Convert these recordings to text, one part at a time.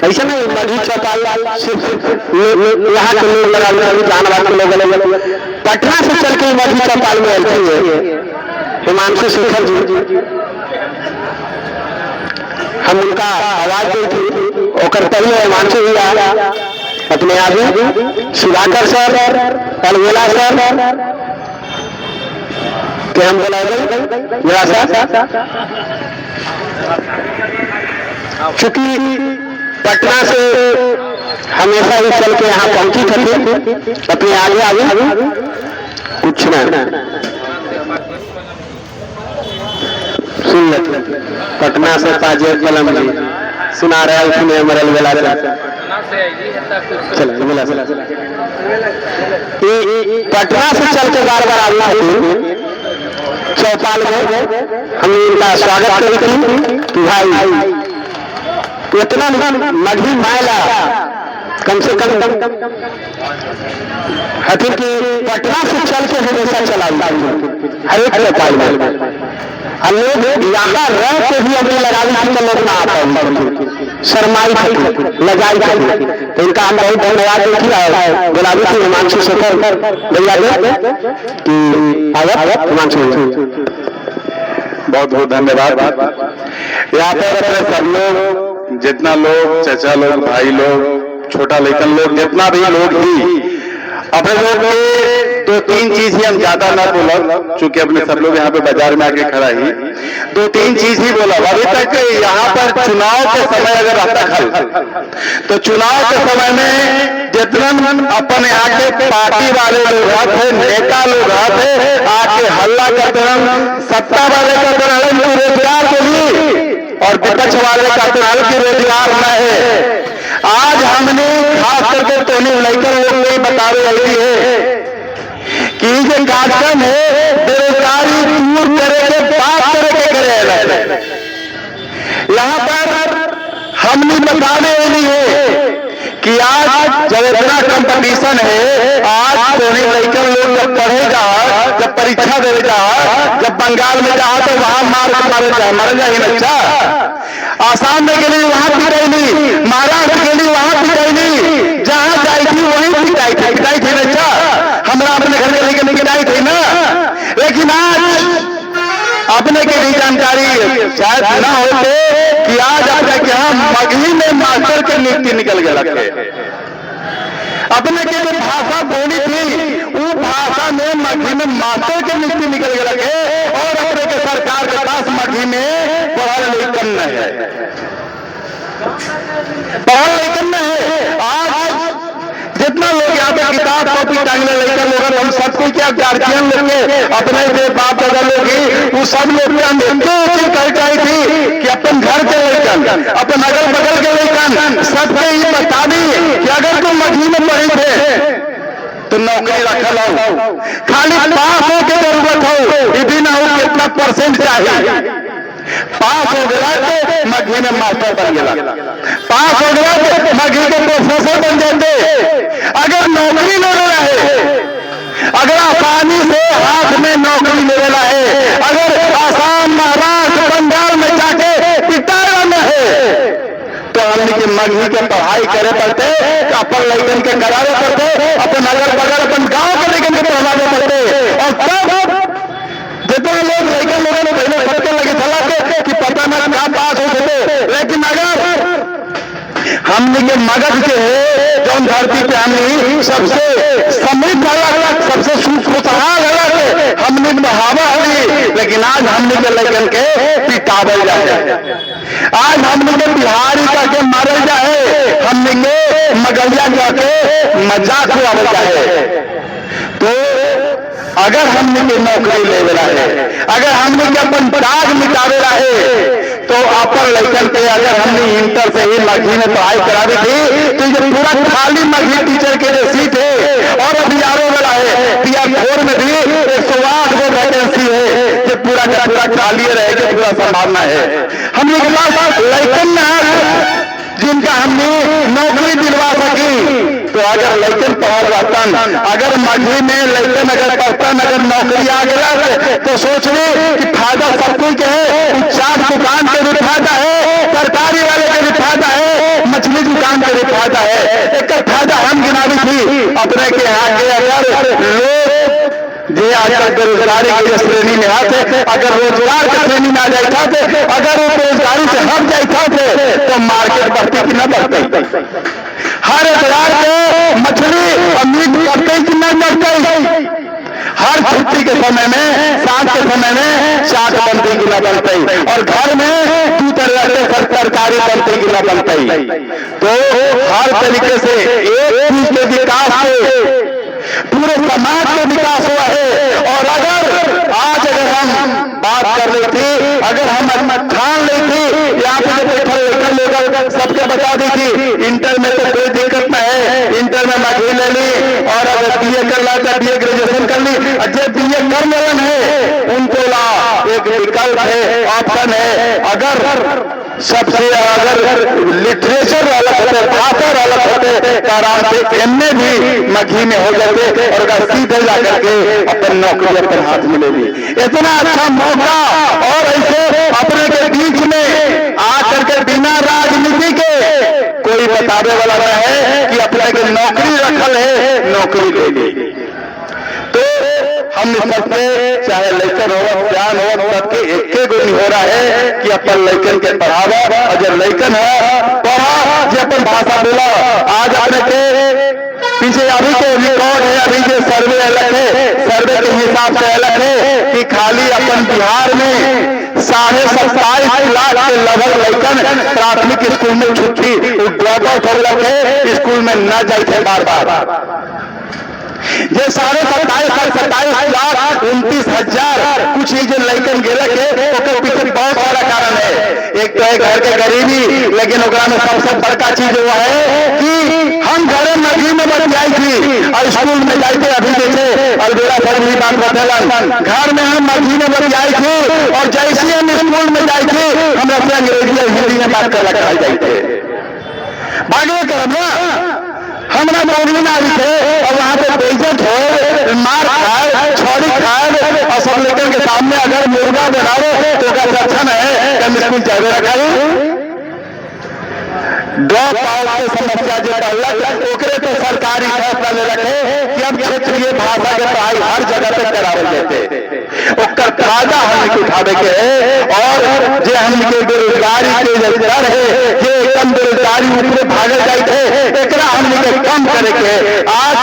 ऐसा नहीं मधी चौपाल सिर्फ यहाँ के लोग लगा जानवर के लोग पटना से चल के मधी चौपाल में आती है हिमांशु शेखर जी। हम उनका आवाज दी थी और पहले हिमांशु जी आया अपने आगे सुधाकर सर अलवेला सर के हम बोला चूंकि पटना से हमेशा ही चल के यहाँ पहुंची थी अपने आगे आगे कुछ ना सुन लेते पटना से ताजे कलम जी सुना रहे उसमें मरल वेला पटना से चल के बार बार आना है चौपाल में हम इनका स्वागत करते हैं कि भाई इतना मधी मायला कम से कम हथिन की पटना से चल के हमेशा चला हर एक चौपाल में लोग यहाँ रह के भी अपने लगाई थी तो लोग ना आता शर्माई थी लगाई थी तो इनका हम बहुत धन्यवाद देखिए गुलाबी थी हिमांशु शेखर भैया कि हिमांशु बहुत बहुत धन्यवाद। यहाँ पर अपने सब लोग जितना लोग चाचा लोग भाई लोग छोटा लेकिन लोग जितना भी लोग ही अपने लोग तो तीन चीज ही हम ज्यादा ना बोला चूंकि अपने सब लोग यहाँ पे बाजार में आके खड़ा ही दो तीन चीज ही बोला। अभी तक यहाँ पर चुनाव के समय अगर रहता खल तो चुनाव के समय में जितना अपन यहाँ के पार्टी वाले लोग रहते नेता लोग रहते आके हल्ला करते सत्ता वाले करते रोजगार के लिए और विपक्ष वाले करते की रोजगार न है। आज हमने खास करके टोनी लड़कर लोग नहीं बतावे रही है कि ये कार्यक्रम है बेरोजगारी दूर करे के बात करे यहाँ पर हमने बताने वाली है कि आज जब इतना कंपटीशन है आज टोनी लड़कर लोग जब पढ़ेगा जब परीक्षा देगा जब बंगाल में जा तो वहां मर जाए अच्छा आसाम में के लिए वहां पिटाई नहीं महाराष्ट्र के लिए वहां पिटाई नहीं जहां जाई थी वहीं पिटाई थी अच्छा हमरा अपने घर के लेके पिटाई थी ना। लेकिन आज अपने के भी जानकारी शायद ना होते कि आज अपने के यहाँ मगही में मास्टर के नियुक्ति निकल गए अपने के जो भाषा बोली थी वो भाषा में मगही में मास्टर के नियुक्ति निकल गए और अपने के सरकार के पास मगही में पढ़ल लिखन है आज जितना लोग यहाँ पे किताब कॉपी टांगने लेकर लोग हम सबको क्या गार्जियन लेंगे अपने जो बाप दादा लोग वो सब लोग कही थी कि अपन घर के लेकर अपन अगल बगल के लेकर सबके ये बता दी कि अगर तुम मधी में पढ़े थे तो नौकरी रखल हो खाली पास हो के जरूरत हो ये भी ना हो कितना परसेंट चाहिए पास हो गया तो मघी में मास्टर बन गया पास हो गया तो मघी के प्रोफेसर बन जाते। अगर नौकरी ले रहे अगर आसानी से हाथ में नौकरी ले रहा है अगर आसाम महाराष्ट्र बंगाल में जाके पिटारा में है तो हमने की मघी के पढ़ाई करे पड़ते अपन लड़कन के करावे पड़ते अपन अगल बगल अपन गांव के लड़कन के पढ़ावे पड़ते और तब जितने लोग लड़कन लोगों ने पहले सबके लगे चला कि पता ना क्या पास हो सकते। लेकिन अगर हमने के मगध के जौन धरती पे हमने सबसे समृद्ध अलग सबसे खुशहाल अलग हमने बढ़ावा हली लेकिन आज हमने के लड़कन के पिटावल जाए आज हमने के बिहारी करके मारल जाए हमने के मगलिया जाके मजाक उड़ावल जाए। तो अगर हमने के नौकरी ले रहा है अगर हमने के अपन दाग मिटावे रहे तो अपन लड़कन पे अगर हमने इंटर से ही मघी में पढ़ाई करा दी थी तो ये पूरा खाली मघी टीचर के लिए सीट है और अभी आने वाला है PR 4 में भी 108 वो वैकेंसी है जो पूरा का पूरा खाली रहेगा पूरा संभावना है। हमने के पास लड़कन जिनका हमने नौकरी दिलवा सकी तो अगर लड़कन पढ़ रहतन अगर मघी में लड़कन अगर पढ़तन अगर नौकरी आ गया तो सोच ले कि फायदा सब कुछ है चाट दुकान के भी फायदा है सरकारी वाले के भी फायदा है मछली दुकान फायदा है। एक फायदा हम गिनावी थी अपने के यहाँ के अगर लोग जे आजकल बेरोजगारी की श्रेणी में आते, अगर रोजगार की श्रेणी में आ जाता थे, अगर वो बेरोजगारी से हट जाता थे तो मार्केट बढ़ती कि न बढ़ती। हर बाजार को मछली और मीट बढ़ते कि न बढ़ते। हर छुट्टी के समय में, शाम के समय में चाट बनती कि न बनती, और घर में 2 तरह से तरकारी बनती कि न बनती। तो हर तरीके से एक चीज के विकास से पूरे समाज का विकास हुआ है। और अगर आज हम बात कर रही थी, अगर हम ठान ली थी, यहाँ पे बैठे लोग सबके बता दी थी इंटर में तो कोई दिक्कत नहीं है, इंटर में मछली ले ली, और अगर बीए कर ला तो बीए ग्रेजुएशन कर ली, जो बीए कर लेन है उनको ला एक विकल्प है, ऑप्शन है। अगर सबसे अगर लिटरेचर वाला होते, भाषा वाला होते तो आराम से एमए भी मघी में हो जाते और अगर सीधे जाकर के अपन नौकरी अपन हाथ में ले ली। इतना अच्छा मौका, और ऐसे अपने के बीच में आकर के बिना राजनीति के कोई बताने वाला नहीं है कि अपने के नौकरी रखल है, नौकरी ले ली। तो हम सबसे चाहे लैकन हो, ज्ञान हो, सबके एक गो हो रहा है कि अपन लैकन के पढ़ावा, और जब लैकन है पढ़ा, जो अपन भाषा बोला। आज अपने के पीछे अभी के रिकॉर्ड है, अभी के सर्वे अलग है, सर्वे के हिसाब से अलग है कि खाली अपन बिहार में 27.5 लाख के लगभग लैकन प्राथमिक स्कूल में छुट्टी ड्रॉप आउट हो लगे, स्कूल में न जाते बार बार। ये 27.5 लाख 29,000 कुछ ही जो लैकन गेलक है, ओकर पीछे बहुत सारा कारण है। एक तो है घर के गरीबी, लेकिन ओकरा में सबसे बड़का चीज हुआ है कि हम घरे मछली में बच जाई थी और स्कूल में जाते। अभी जैसे अलबेला सर भी बात बतेलन, घर में हम मछली में बच जाई थी और जैसे हम स्कूल में जाई थी हमरा से अंग्रेजी और हिंदी में बात कर रखा जाते। बागे करब ना हमरा नौकरी ना थे, और वहां पे बेइज्जत हो, मार खाए, छौड़ी खाए, और सब लेकर के सामने अगर मुर्गा बनाओ तो क्या दर्शन है कम स्कूल जावे रखा। ड्रॉप आउट की समस्या जो अलग, ओकरे तो सरकारी फैसला ले रखे कि अब क्षेत्रीय भाषा के पढ़ाई हर जगह पे करावल जाते, उसका फायदा हम उठावे के है। और जो हम बेरोजगारी के दर है, जो एकदम बेरोजगारी ऊपर भागे जाते, एकरा हमने कम करे के। आज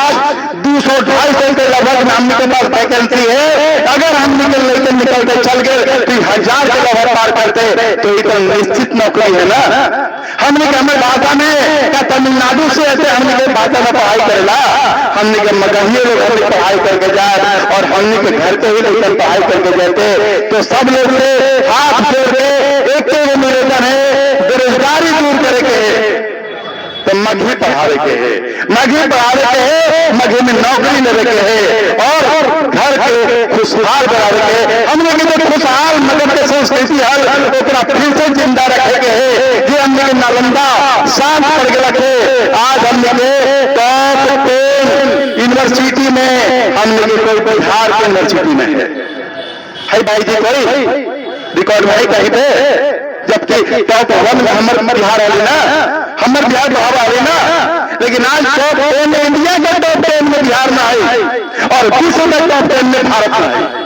200-250 के लगभग हमने के पास वैकेंसी है, अगर हमने के लेकर निकल के चल गए तो 1000 के लगभग पार करते तो ये तो निश्चित नौकरी है ना। हमने के हमें भाषा में क्या तमिलनाडु से ऐसे हमने के भाषा में पढ़ाई करेला, हमने के मगहिए लोग अपनी पढ़ाई करके जाए और हमने के घर के ही लोग पढ़ाई करके जाते। तो सब लोग हाथ जोड़ के एक निवेदन है, बेरोजगारी दूर करे के है तो मघी पढ़ावे के है, मघी पढ़ावे के है, मघी में नौकरी लेवे के है, और घर के खुशहाल बनावे के। हमने के खुशहाल मगध के संस्कृति हल ओकरा फिर से जिंदा रखे के है। जे हमने नालंदा शांत कर के रखे, आज हमने के टॉप 10 यूनिवर्सिटी में हमने के कोई बिहार के यूनिवर्सिटी में है भाई जी, कोई रिकॉर्ड में है कहीं पे, जबकि टॉप 1 में हमारे बिहार वाले ना, हमारे बिहार बाहर वाले ना, लेकिन आज टॉप 10 में इंडिया के टॉप 10 में बिहार में आई और विश्व के टॉप 10 में भारत में आई।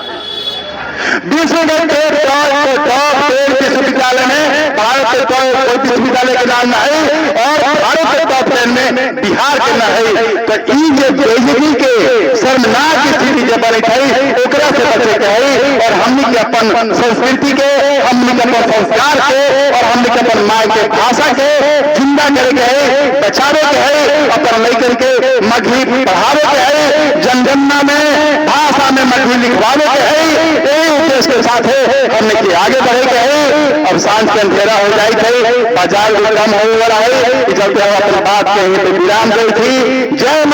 विश्व के टॉप 10 विश्वविद्यालय में भारत के कोई विश्वविद्यालय के नाम न है, और भारत के टॉप 10 में बिहार के न है। तो ये बेइज्जती के शर्मनाक स्थिति जब बनी थी, ओकरा से बचे के है, और हमने के अपन संस्कृति के, हमने के अपन संस्कार के, और हमने के अपन माँ के भाषा के जिंदा करे के है, बचावे के है, अपन लेकर के मघी पढ़ावे के है, जनगणना में भाषा में मघी लिखवावे के है। उद्देश्य के साथ है हमने के आगे बढ़े के है। अब सांझ के अंधेरा हो जाए थे, बाजार भी कम हो रहा है, चलते हम अपनी बात के विराम गई थी। जय